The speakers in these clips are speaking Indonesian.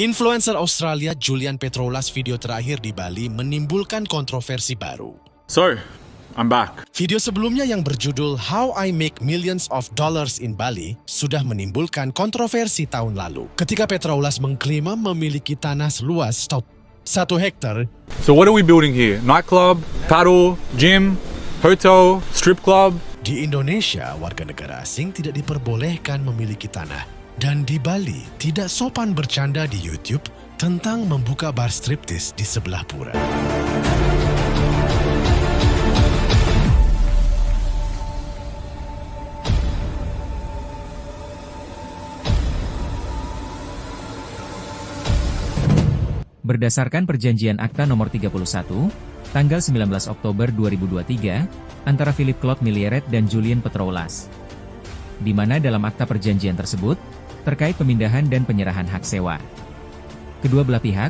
Influencer Australia Julian Petrolas video terakhir di Bali menimbulkan kontroversi baru. So, I'm back. Video sebelumnya yang berjudul How I Make Millions of Dollars in Bali sudah menimbulkan kontroversi tahun lalu. Ketika Petrolas mengklaim memiliki tanah seluas 1 hektar. So what are we building here? Nightclub, paddle, gym, hotel, strip club? Di Indonesia, warga negara asing tidak diperbolehkan memiliki tanah. Dan di Bali, tidak sopan bercanda di YouTube tentang membuka bar striptis di sebelah pura. Berdasarkan Perjanjian Akta Nomor 31, tanggal 19 Oktober 2023, antara Philip Claude Millieret dan Julian Petrolas, di mana dalam akta perjanjian tersebut, terkait pemindahan dan penyerahan hak sewa. Kedua belah pihak,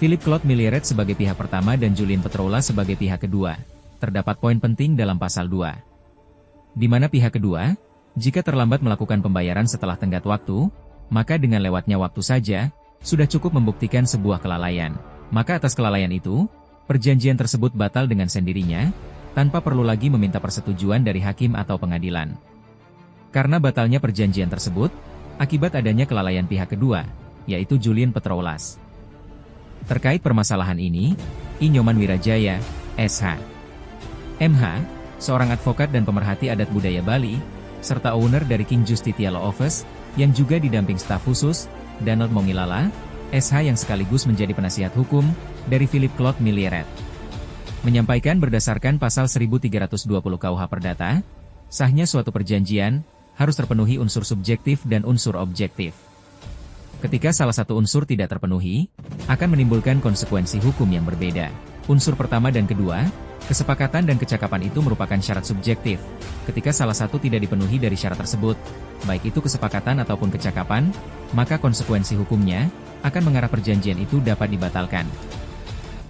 Philip Claude Millieret sebagai pihak pertama dan Julian Petrolas sebagai pihak kedua, terdapat poin penting dalam pasal 2. Di mana pihak kedua, jika terlambat melakukan pembayaran setelah tenggat waktu, maka dengan lewatnya waktu saja, sudah cukup membuktikan sebuah kelalaian. Maka atas kelalaian itu, perjanjian tersebut batal dengan sendirinya, tanpa perlu lagi meminta persetujuan dari hakim atau pengadilan. Karena batalnya perjanjian tersebut, akibat adanya kelalaian pihak kedua, yaitu Julian Petrolas. Terkait permasalahan ini, I. Nyoman Wirajaya, SH. MH, seorang advokat dan pemerhati adat budaya Bali, serta owner dari King Justitia Law Office, yang juga didamping staf khusus, Donald Mongilala, SH yang sekaligus menjadi penasihat hukum, dari Philip Claude Millieret, menyampaikan berdasarkan pasal 1320 KUH Perdata, sahnya suatu perjanjian, harus terpenuhi unsur subjektif dan unsur objektif. Ketika salah satu unsur tidak terpenuhi, akan menimbulkan konsekuensi hukum yang berbeda. Unsur pertama dan kedua, kesepakatan dan kecakapan itu merupakan syarat subjektif. Ketika salah satu tidak dipenuhi dari syarat tersebut, baik itu kesepakatan ataupun kecakapan, maka konsekuensi hukumnya akan mengarah perjanjian itu dapat dibatalkan.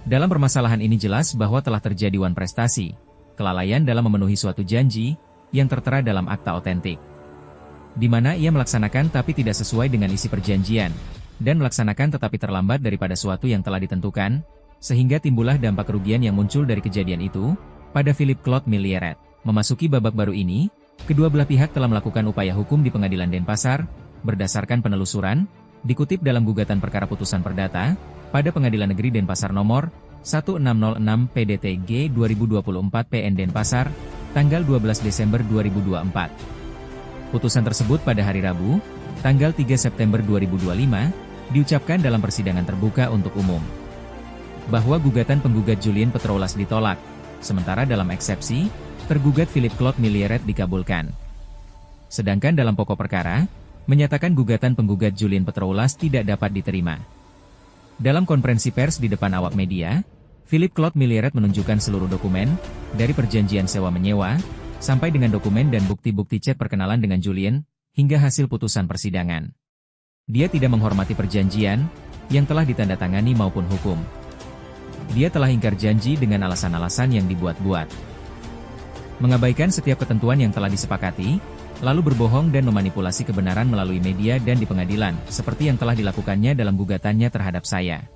Dalam permasalahan ini jelas bahwa telah terjadi wan prestasi, kelalaian dalam memenuhi suatu janji, yang tertera dalam akta otentik, di mana ia melaksanakan tapi tidak sesuai dengan isi perjanjian, dan melaksanakan tetapi terlambat daripada suatu yang telah ditentukan, sehingga timbullah dampak kerugian yang muncul dari kejadian itu, pada Philip Claude Millieret. Memasuki babak baru ini, kedua belah pihak telah melakukan upaya hukum di Pengadilan Denpasar, berdasarkan penelusuran, dikutip dalam gugatan perkara putusan perdata, pada Pengadilan Negeri Denpasar nomor 1606 PDTG 2024 PN Denpasar, tanggal 12 Desember 2024. Putusan tersebut pada hari Rabu, tanggal 3 September 2025, diucapkan dalam persidangan terbuka untuk umum, bahwa gugatan penggugat Julian Petrolas ditolak, sementara dalam eksepsi, tergugat Philip Claude Millieret dikabulkan. Sedangkan dalam pokok perkara, menyatakan gugatan penggugat Julian Petrolas tidak dapat diterima. Dalam konferensi pers di depan awak media, Philip Claude Millieret menunjukkan seluruh dokumen, dari perjanjian sewa-menyewa, sampai dengan dokumen dan bukti-bukti chat perkenalan dengan Julian, hingga hasil putusan persidangan. Dia tidak menghormati perjanjian, yang telah ditandatangani maupun hukum. Dia telah ingkar janji dengan alasan-alasan yang dibuat-buat. Mengabaikan setiap ketentuan yang telah disepakati, lalu berbohong dan memanipulasi kebenaran melalui media dan di pengadilan, seperti yang telah dilakukannya dalam gugatannya terhadap saya.